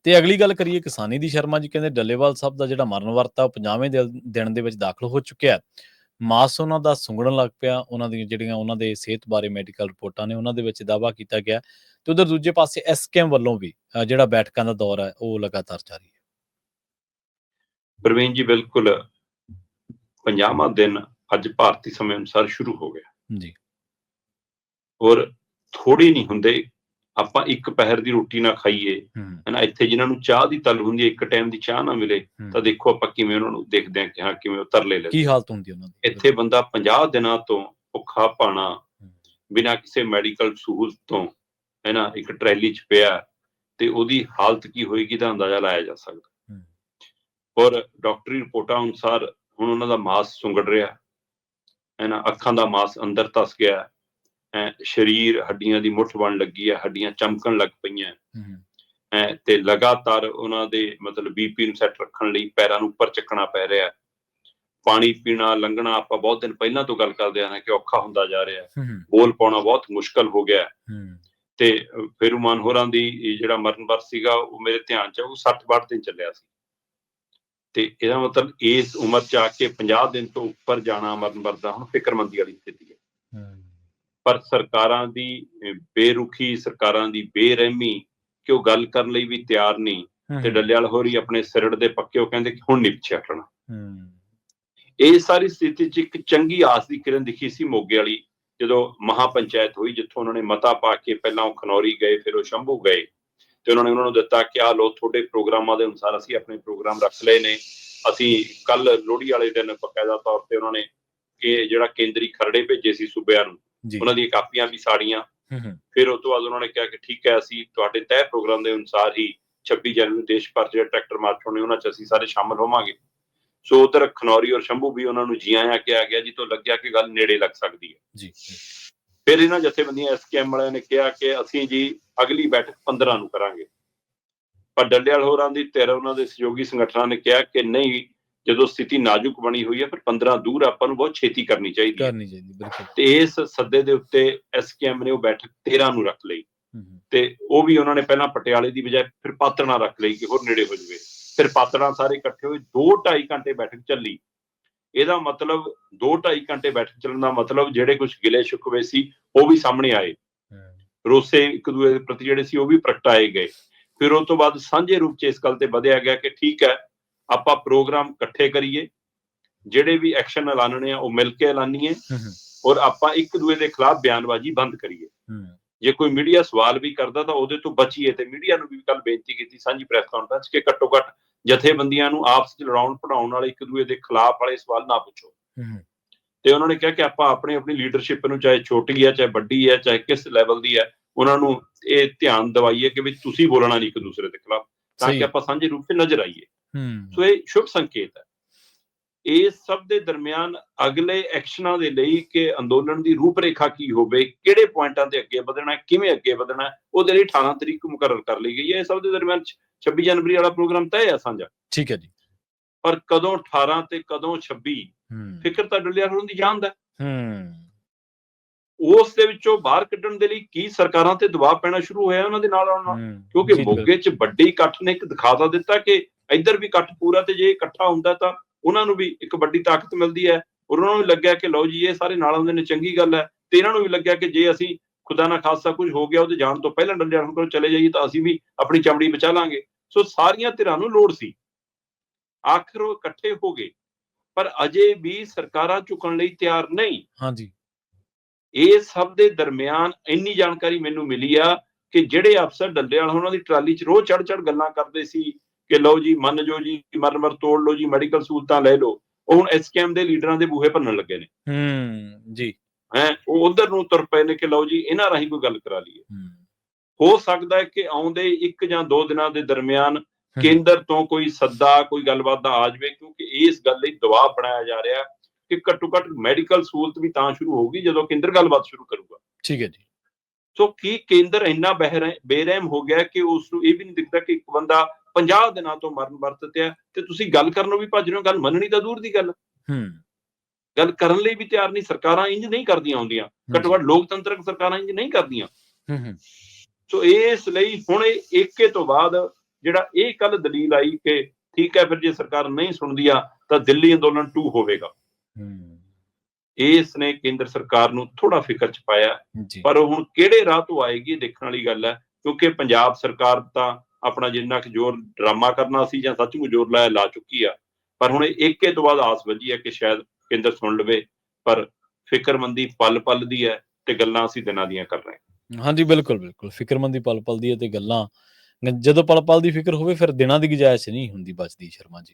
ਤੇ ਅਗਲੀ ਗੱਲ ਕਰੀਏ ਕਿਸਾਨੀ ਦੀ। ਸ਼ਰਮਾ ਜੀ ਕਹਿੰਦੇ ਡੱਲੇਵਾਲ ਸਾਹਿਬ ਦਾ ਜਿਹੜਾ ਮਰਨ ਵਰਤ ਆ ਉਹ 50ਵੇਂ ਦਿਨ ਦੇ ਵਿੱਚ ਦਾਖਲ ਹੋ ਚੁੱਕਿਆ। ਮਾਸ ਉਹਨਾਂ ਦਾ ਸੁੰਗੜਨ ਲੱਗ ਪਿਆ। ਉਹਨਾਂ ਦੀਆਂ ਜਿਹੜੀਆਂ ਉਹਨਾਂ ਦੇ ਸਿਹਤ ਬਾਰੇ ਮੈਡੀਕਲ ਰਿਪੋਰਟਾਂ ਨੇ ਉਹਨਾਂ ਦੇ ਵਿੱਚ ਦਾਅਵਾ ਕੀਤਾ ਗਿਆ। ਤੇ ਉਧਰ ਦੂਜੇ ਪਾਸੇ ਐਸਕੇਐਮ ਵੱਲੋਂ ਵੀ ਜਿਹੜਾ ਬੈਠਕਾਂ ਦਾ ਦੌਰ ਹੈ ਉਹ ਲਗਾਤਾਰ ਜਾਰੀ ਹੈ। ਪ੍ਰਵੀਨ ਜੀ ਬਿਲਕੁਲ 50ਵਾਂ ਦਿਨ ਅੱਜ ਭਾਰਤੀ ਸਮੇਂ ਅਨੁਸਾਰ ਸ਼ੁਰੂ ਹੋ ਗਿਆ ਜੀ। ਔਰ ਥੋੜੀ ਨਹੀਂ ਹੁੰਦੇ ਆਪਾਂ ਇੱਕ ਪਹਿਰ ਦੀ ਰੋਟੀ ਨਾ ਖਾਈਏ ਹਨਾ, ਇੱਥੇ ਜਿਨ੍ਹਾਂ ਨੂੰ ਚਾਹ ਦੀ ਤਲ ਹੁੰਦੀ ਹੈ, ਇੱਕ ਟਾਈਮ ਦੀ ਚਾਹ ਨਾ ਮਿਲੇ ਤਾਂ ਦੇਖੋ ਆਪਾਂ ਕਿਵੇਂ ਉਹਨਾਂ ਨੂੰ ਦੇਖਦੇ ਹਾਂ ਕਿ ਹਾਂ ਕਿਵੇਂ ਉਹ ਤਰਲੇ ਲੈਂਦੇ, ਕੀ ਹਾਲਤ ਹੁੰਦੀ ਉਹਨਾਂ ਦੀ। ਇੱਥੇ ਬੰਦਾ 50 ਦਿਨਾਂ ਤੋਂ ਭੁੱਖਾ ਭਾਣਾ ਬਿਨਾਂ ਕਿਸੇ ਮੈਡੀਕਲ ਸਹੂਲਤ ਤੋਂ ਹੈ ਨਾ ਇੱਕ ਟਰੈਲੀ 'ਚ ਪਿਆ ਤੇ ਉਹਦੀ ਹਾਲਤ ਕੀ ਹੋਏਗੀ ਦਾ ਅੰਦਾਜ਼ਾ ਲਾਇਆ ਜਾ ਸਕਦਾ। ਔਰ ਡਾਕਟਰੀ ਰਿਪੋਰਟਾਂ ਅਨੁਸਾਰ ਹੁਣ ਉਹਨਾਂ ਦਾ ਮਾਸ ਸੁੰਗੜ ਰਿਹਾ ਹੈ ਨਾ, ਅੱਖਾਂ ਦਾ ਮਾਸ ਅੰਦਰ ਧਸ ਗਿਆ, ਸਰੀਰ ਹੱਡੀਆਂ ਦੀ ਮੁੱਠ ਬਣ ਲੱਗੀ ਹੈ, ਹੱਡੀਆਂ ਚਮਕਣ ਲੱਗ ਪਈਆਂ ਤੇ ਲਗਾਤਾਰ ਉਹਨਾਂ ਦੇ ਮਤਲਬ BP ਨੂੰ ਸੈੱਟ ਰੱਖਣ ਲਈ ਪੈਰਾਂ ਨੂੰ ਉੱਪਰ ਚੱਕਣਾ ਪੈ ਰਿਹਾ। ਪਾਣੀ ਪੀਣਾ ਲੰਘਣਾ ਆਪਾਂ ਬਹੁਤ ਦਿਨ ਪਹਿਲਾਂ ਤੋਂ ਗੱਲ ਕਰਦੇ ਆ ਕਿ ਔਖਾ ਹੁੰਦਾ ਜਾ ਰਿਹਾ, ਬੋਲ ਪਾਉਣਾ ਬਹੁਤ ਮੁਸ਼ਕਲ ਹੋ ਗਿਆ। ਤੇ ਫੇਰੂਮਾਨ ਹੋਰਾਂ ਦੀ ਜਿਹੜਾ ਮਰਨ ਵਰਤ ਸੀਗਾ ਉਹ ਮੇਰੇ ਧਿਆਨ 'ਚ ਉਹ 60-62 ਦਿਨ ਚੱਲਿਆ ਸੀ। ਤੇ ਇਹਦਾ ਮਤਲਬ ਇਸ ਉਮਰ 'ਚ ਆ ਕੇ 50 ਦਿਨ ਤੋਂ ਉੱਪਰ ਜਾਣਾ ਮਰਨ ਵਰਤ ਦਾ ਹੁਣ ਫਿਕਰਮੰਦੀ ਵਾਲੀ ਸਥਿਤੀ ਹੈ। ਪਰ ਸਰਕਾਰਾਂ ਦੀ ਬੇਰੁਖੀ, ਸਰਕਾਰਾਂ ਦੀ ਬੇਰਹਿਮੀ ਕਿ ਉਹ ਗੱਲ ਕਰਨ ਲਈ ਵੀ ਤਿਆਰ ਨਹੀਂ ਤੇ ਡੱਲੇਵਾਲ ਹੋਰੀ ਆਪਣੇ ਸਿਰੜ ਦੇ ਪੱਕੇ ਉਹ ਕਹਿੰਦੇ ਕਿ ਹੁਣ ਨਹੀਂ ਪਿੱਛੇ ਹਟਣਾ। ਇਹ ਸਾਰੀ ਸਥਿਤੀ 'ਚ ਇੱਕ ਚੰਗੀ ਆਸ ਦੀ ਕਿਰਨ ਦਿਖੀ ਸੀ ਮੋਗੇ ਵਾਲੀ ਜਦੋਂ ਮਹਾ ਪੰਚਾਇਤ ਹੋਈ, ਜਿੱਥੋਂ ਉਹਨਾਂ ਨੇ ਮਤਾ ਪਾ ਕੇ ਪਹਿਲਾਂ ਉਹ ਖਨੌਰੀ ਗਏ, ਫਿਰ ਉਹ ਸ਼ੰਭੂ ਗਏ ਤੇ ਉਹਨਾਂ ਨੇ ਉਹਨਾਂ ਨੂੰ ਦਿੱਤਾ ਕਿ ਆਹ ਲੋ ਤੁਹਾਡੇ ਪ੍ਰੋਗਰਾਮਾਂ ਦੇ ਅਨੁਸਾਰ ਅਸੀਂ ਆਪਣੇ ਪ੍ਰੋਗਰਾਮ ਰੱਖ ਲਏ ਨੇ। ਅਸੀਂ ਕੱਲ ਲੋਹੜੀ ਵਾਲੇ ਦਿਨ ਬਕਾਇਦਾ ਤੌਰ ਤੇ ਉਹਨਾਂ ਨੇ ਇਹ ਜਿਹੜਾ ਕੇਂਦਰੀ ਖਰੜੇ ਭੇਜੇ ਸੀ ਸੂਬਿਆਂ ਨੂੰ, ਉਹਨਾਂ ਦੀਆਂ ਕਾਪੀਆਂ ਵੀ ਸਾੜੀਆਂ। ਫਿਰ ਉਸ ਤੋਂ ਬਾਅਦ ਉਹਨਾਂ ਨੇ ਕਿਹਾ ਕਿ ਠੀਕ ਹੈ ਅਸੀਂ ਤੁਹਾਡੇ ਤੈਅ ਪ੍ਰੋਗਰਾਮ ਦੇ ਅਨੁਸਾਰ ਹੀ 26 ਜਨਵਰੀ ਨੂੰ ਦੇਸ਼ ਭਰ ਜਿਹੜੇ ਟਰੈਕਟਰ ਮਾਰਚ ਹੋਣੇ ਉਹਨਾਂ 'ਚ ਅਸੀਂ ਸਾਰੇ ਸ਼ਾਮਲ ਹੋਵਾਂਗੇ। ਸੋ ਉਧਰ ਖਨੌਰੀ ਔਰ ਸ਼ੰਭੂ ਵੀ ਉਹਨਾਂ ਨੂੰ ਜੀ ਆਇਆਂ ਕਿਹਾ ਗਿਆ, ਜਿੱਥੋਂ ਲੱਗਿਆ ਕਿ ਗੱਲ ਨੇੜੇ ਲੱਗ ਸਕਦੀ ਹੈ। ਫਿਰ ਇਹਨਾਂ ਜਥੇਬੰਦੀਆਂ ਐਸਕੇਐਮ ਵਾਲਿਆਂ ਨੇ ਕਿਹਾ ਕਿ ਅਸੀਂ ਜੀ ਅਗਲੀ ਬੈਠਕ 15 ਨੂੰ ਕਰਾਂਗੇ। ਪਰ ਡੱਲੇਵਾਲ ਹੋਰਾਂ ਦੀ ਧਿਰ ਉਹਨਾਂ ਦੇ ਸਹਿਯੋਗੀ ਸੰਗਠਨਾਂ ਨੇ ਕਿਹਾ ਕਿ ਨਹੀਂ, ਜਦੋਂ ਸਥਿਤੀ ਨਾਜ਼ੁਕ ਬਣੀ ਹੋਈ ਹੈ ਫਿਰ 15 ਦੂਰ ਆਪਾਂ ਨੂੰ ਬਹੁਤ ਛੇਤੀ ਕਰਨੀ ਚਾਹੀਦੀ ਹੈ। ਤੇ ਇਸ ਸੱਦੇ ਦੇ ਉੱਤੇ ਐਸਕੇਐਮ ਨੇ ਉਹ ਬੈਠਕ 13 ਨੂੰ ਰੱਖ ਲਈ ਤੇ ਉਹ ਵੀ ਉਹਨਾਂ ਨੇ ਪਹਿਲਾਂ ਪਟਿਆਲੇ ਦੀ ਬਜਾਏ ਫਿਰ ਪਾਤੜਾਂ ਰੱਖ ਲਈ ਕਿ ਹੋਰ ਨੇੜੇ ਹੋ ਜਾਵੇ। ਫਿਰ ਪਾਤੜਾਂ ਸਾਰੇ ਇਕੱਠੇ ਹੋਏ, 2-2.5 ਘੰਟੇ ਬੈਠਕ ਚੱਲੀ। ਇਹਦਾ ਮਤਲਬ 2-2.5 ਘੰਟੇ ਬੈਠਕ ਚੱਲਣ ਦਾ ਮਤਲਬ ਜਿਹੜੇ ਕੁਝ ਗਿਲੇ ਸ਼ਿਕਵੇ ਸੀ ਉਹ ਵੀ ਸਾਹਮਣੇ ਆਏ, ਰੋਸੇ ਇੱਕ ਦੂਜੇ ਦੇ ਪ੍ਰਤੀ ਜਿਹੜੇ ਸੀ ਉਹ ਵੀ ਪ੍ਰਗਟਾਏ ਗਏ। ਫਿਰ ਉਸ ਤੋਂ ਬਾਅਦ ਸਾਂਝੇ ਰੂਪ 'ਚ ਇਸ ਗੱਲ ਤੇ ਵਧਿਆ ਗਿਆ ਕਿ ਠੀਕ ਹੈ ਆਪਾਂ ਪ੍ਰੋਗਰਾਮ ਇਕੱਠੇ ਕਰੀਏ, ਜਿਹੜੇ ਵੀ ਐਕਸ਼ਨ ਐਲਾਨਣੇ ਆ ਉਹ ਮਿਲ ਕੇ ਐਲਾਨੀਏ ਔਰ ਆਪਾਂ ਇੱਕ ਦੂਜੇ ਦੇ ਖਿਲਾਫ ਬਿਆਨਬਾਜ਼ੀ ਬੰਦ ਕਰੀਏ। ਜੇ ਕੋਈ ਮੀਡੀਆ ਸਵਾਲ ਵੀ ਕਰਦਾ ਤਾਂ ਉਹਦੇ ਤੋਂ ਬਚੀਏ। ਤੇ ਮੀਡੀਆ ਨੂੰ ਵੀ ਕੱਲ ਬੇਨਤੀ ਕੀਤੀ ਸਾਂਝੀ ਪ੍ਰੈਸ ਕਾਨਫਰੰਸ ਕਿ ਘੱਟੋ ਘੱਟ ਜਥੇਬੰਦੀਆਂ ਨੂੰ ਆਪਸ 'ਚ ਲੜਾਉਣ ਪੜਾਉਣ ਵਾਲੇ ਇੱਕ ਦੂਜੇ ਦੇ ਖਿਲਾਫ ਵਾਲੇ ਸਵਾਲ ਨਾ ਪੁੱਛੋ। ਤੇ ਉਹਨਾਂ ਨੇ ਕਿਹਾ ਕਿ ਆਪਾਂ ਆਪਣੀ ਲੀਡਰਸ਼ਿਪ ਨੂੰ, ਚਾਹੇ ਛੋਟੀ ਹੈ ਚਾਹੇ ਵੱਡੀ ਹੈ ਚਾਹੇ ਕਿਸ ਲੈਵਲ ਦੀ ਹੈ, ਉਹਨਾਂ ਨੂੰ ਇਹ ਧਿਆਨ ਦਿਵਾਈਏ ਕਿ ਵੀ ਤੁਸੀਂ ਬੋਲਣਾ ਨਹੀਂ ਇੱਕ ਦੂਸਰੇ ਦੇ ਖਿਲਾਫ, ਤਾਂ ਕਿ ਆਪਾਂ ਸਾਂਝੇ ਰੂਪ 'ਚ ਨਜ਼ਰ ਆਈਏ। ਸੋ ਇਹ ਸ਼ੁਭ ਸੰਕੇਤ ਹੈ। ਇਸ ਸਭ ਦੇ ਦਰਮਿਆਨ ਅਗਲੇ ਐਕਸ਼ਨਾਂ ਦੇ ਲਈ ਕਿ ਅੰਦੋਲਨ ਦੀ ਰੂਪਰੇਖਾ ਕੀ ਹੋਵੇ, ਕਿਹੜੇ ਪੁਆਇੰਟਾਂ ਤੇ ਅੱਗੇ ਵਧਣਾ, ਕਿਵੇਂ ਅੱਗੇ ਵਧਣਾ, ਉਹਦੇ ਲਈ 18 ਤਰੀਕ ਮੁਕਰਰ ਕਰ ਲਈ ਗਈ ਹੈ। ਇਹ ਸਭ ਦੇ ਦਰਮਿਆਨ 26 ਜਨਵਰੀ ਵਾਲਾ ਪ੍ਰੋਗਰਾਮ ਤੈਅ ਹੈ ਸਾਂਝਾ। ਠੀਕ ਹੈ ਜੀ। ਪਰ ਕਦੋਂ 18 ਤੇ ਕਦੋਂ 26 ਫਿਕਰ ਤਾਂ ਡੱਲੇਵਾਲ ਹੋਰਾਂ ਦੀ ਜਾਣਦਾ। ਉਸ ਦੇ ਵਿੱਚੋਂ ਬਾਹਰ ਕੱਢਣ ਦੇ ਲਈ ਕੀ ਸਰਕਾਰਾਂ ਤੇ ਦਬਾਅ ਪੈਣਾ ਸ਼ੁਰੂ ਹੋਇਆ ਉਹਨਾਂ ਦੇ ਨਾਲ, ਕਿਉਂਕਿ ਮੋਗੇ 'ਚ ਵੱਡੇ ਇਕੱਠ ਨੇ ਇੱਕ ਦਿਖਾ ਤਾਂ ਦਿੱਤਾ ਕਿ ਇੱਧਰ ਵੀ ਇਕੱਠ ਪੂਰਾ, ਤੇ ਜੇ ਇਕੱਠਾ ਹੁੰਦਾ ਤਾਂ ਉਹਨਾਂ ਨੂੰ ਵੀ ਇੱਕ ਵੱਡੀ ਤਾਕਤ ਮਿਲਦੀ ਹੈ। ਔਰ ਉਹਨਾਂ ਨੂੰ ਵੀ ਲੱਗਿਆ ਕਿ ਲਓ ਜੀ ਇਹ ਸਾਰੇ ਨਾਲ ਆਉਂਦੇ ਨੇ, ਚੰਗੀ ਗੱਲ ਹੈ। ਤੇ ਇਹਨਾਂ ਨੂੰ ਵੀ ਲੱਗਿਆ ਕਿ ਜੇ ਅਸੀਂ ਖੁਦਾ ਨਾ ਖਾਸਾ ਕੁਝ ਹੋ ਗਿਆ ਉਹਦੇ ਜਾਣ ਤੋਂ ਪਹਿਲਾਂ ਡੱਲੇਵਾਲ ਕੋਲ ਚਲੇ ਜਾਈਏ ਤਾਂ ਅਸੀਂ ਵੀ ਆਪਣੀ ਚਮੜੀ ਬਚਾ ਲਾਂਗੇ। ਸੋ ਸਾਰੀਆਂ ਧਿਰਾਂ ਨੂੰ ਲੋੜ ਸੀ। ਆਖਿਰ ਉਹ ਇਕੱਠੇ ਹੋ ਗਏ, ਪਰ ਅਜੇ ਵੀ ਸਰਕਾਰਾਂ ਝੁਕਣ ਲਈ ਤਿਆਰ ਨਹੀਂ। ਇਹ ਸਭ ਦੇ ਦਰਮਿਆਨ ਇੰਨੀ ਜਾਣਕਾਰੀ ਮੈਨੂੰ ਮਿਲੀ ਆ ਕਿ ਜਿਹੜੇ ਅਫਸਰ ਡੱਲੇਵਾਲ ਉਹਨਾਂ ਦੀ ਟਰਾਲੀ 'ਚ ਰੋਜ਼ ਚੜ ਗੱਲਾਂ ਕਰਦੇ ਸੀ ਕਿ ਲਓ ਜੀ ਮੰਨ ਜਾਓ ਜੀ, ਮਰ ਤੋੜ ਲਓ ਜੀ, ਮੈਡੀਕਲ ਸਹੂਲਤਾਂ ਲੈ ਲਓ, ਉਹ ਹੁਣ ਐਸਕੇਐਮ ਦੇ ਲੀਡਰਾਂ ਦੇ ਬੂਹੇ ਭੰਨਣ ਲੱਗੇ ਨੇ ਜੀ। ਉਹ ਉਧਰ ਨੂੰ ਤੁਰ ਪਏ ਨੇ ਕਿ ਲਓ ਜੀ ਇਹਨਾਂ ਰਾਹੀਂ ਕੋਈ ਗੱਲ ਕਰਾ ਲਈਏ। ਹੋ ਸਕਦਾ ਹੈ ਕਿ ਆਉਂਦੇ 1 ਜਾਂ 2 ਦਿਨਾਂ ਦੇ ਦਰਮਿਆਨ ਕੇਂਦਰ ਤੋਂ ਕੋਈ ਸੱਦਾ, ਕੋਈ ਗੱਲਬਾਤ ਦਾ ਆ ਜਾਵੇ, ਕਿਉਂਕਿ ਇਸ ਗੱਲ ਲਈ ਦਬਾਅ ਬਣਾਇਆ ਜਾ ਰਿਹਾ ਕਿ ਘੱਟੋ ਘੱਟ ਮੈਡੀਕਲ ਸਹੂਲਤ ਵੀ ਤਾਂ ਸ਼ੁਰੂ ਹੋਊਗੀ ਜਦੋਂ ਕੇਂਦਰ ਗੱਲਬਾਤ ਸ਼ੁਰੂ ਕਰੂਗਾ। ਠੀਕ ਹੈ ਜੀ। ਸੋ ਕੀ ਕੇਂਦਰ ਇੰਨਾ ਬੇਰਹਿਮ ਹੋ ਗਿਆ ਕਿ ਉਸ ਨੂੰ ਇਹ ਵੀ ਨਹੀਂ ਦਿਖਦਾ ਕਿ ਇੱਕ ਬੰਦਾ 50 ਦਿਨਾਂ ਤੋਂ ਮਰਨ ਵਰਤ ਤੇ ਹੈ ਤੇ ਤੁਸੀਂ ਗੱਲ ਕਰਨੋਂ ਵੀ ਭੱਜ ਰਹੇ ਹੋ। ਗੱਲ ਮੰਨਣੀ ਤਾਂ ਦੂਰ ਦੀ ਗੱਲ, ਗੱਲ ਕਰਨ ਲਈ ਵੀ ਤਿਆਰ ਨਹੀਂ। ਸਰਕਾਰਾਂ ਇੰਜ ਨਹੀਂ ਕਰਦੀਆਂ ਹੁੰਦੀਆਂ, ਘੱਟੋ ਘੱਟ ਲੋਕਤੰਤਰਕ ਸਰਕਾਰਾਂ ਇੰਜ ਨਹੀਂ ਕਰਦੀਆਂ। ਸੋ ਇਸ ਲਈ ਹੁਣ ਏਕੇ ਤੋਂ ਬਾਅਦ ਜਿਹੜਾ ਇਹ ਕੱਲ ਦਲੀਲ ਆਈ ਕਿ ਠੀਕ ਹੈ, ਫਿਰ ਜੇ ਸਰਕਾਰ ਨਹੀਂ ਸੁਣਦੀ ਆ ਤਾਂ ਦਿੱਲੀ ਅੰਦੋਲਨ 2 ਹੋਵੇਗਾ, ਇਸ ਨੇ ਕੇਂਦਰ ਸਰਕਾਰ ਨੂੰ ਥੋੜਾ ਫਿਕਰ ਚ ਪਾਇਆ। ਜੀ ਪਰ ਹੁਣ ਕਿਹੜੇ ਰਾਹ ਤੋਂ ਆਏਗੀ ਦੇਖਣ ਵਾਲੀ ਗੱਲ ਹੈ, ਕਿਉਂਕਿ ਪੰਜਾਬ ਸਰਕਾਰ ਤਾਂ ਆਪਣਾ ਜਿੰਨਾ ਕੁ ਜ਼ੋਰ ਡਰਾਮਾ ਕਰਨਾ ਸੀ ਜਾਂ ਸੱਚਮੁੱਚ ਜ਼ੋਰ ਲਾ ਚੁੱਕੀ ਆ, ਪਰ ਹੁਣ ਇੱਕੇ ਤੋਂ ਬਾਅਦ ਆਸ ਵੱਜੀ ਹੈ ਕਿ ਸ਼ਾਇਦ ਕੇਂਦਰ ਸੁਣ ਲਵੇ। ਪਰ ਫਿਕਰਮੰਦੀ ਪਲ ਪਲ ਦੀ ਹੈ ਤੇ ਗੱਲਾਂ ਅਸੀਂ ਦਿਨਾਂ ਦੀਆਂ ਕਰ ਰਹੇ ਹਾਂ। ਹਾਂਜੀ, ਬਿਲਕੁਲ ਬਿਲਕੁਲ ਫਿਕਰਮੰਦੀ ਪਲ ਪਲ ਦੀ ਹੈ ਤੇ ਗੱਲਾਂ ਜਦੋਂ ਪਲ ਪਲ ਦੀ ਫਿਕਰ ਹੋਵੇ ਫਿਰ ਦਿਨਾਂ ਦੀ ਗੁੰਜਾਇਸ਼ ਨਹੀਂ ਹੁੰਦੀ ਬਚਦੀ ਸ਼ਰਮਾ ਜੀ।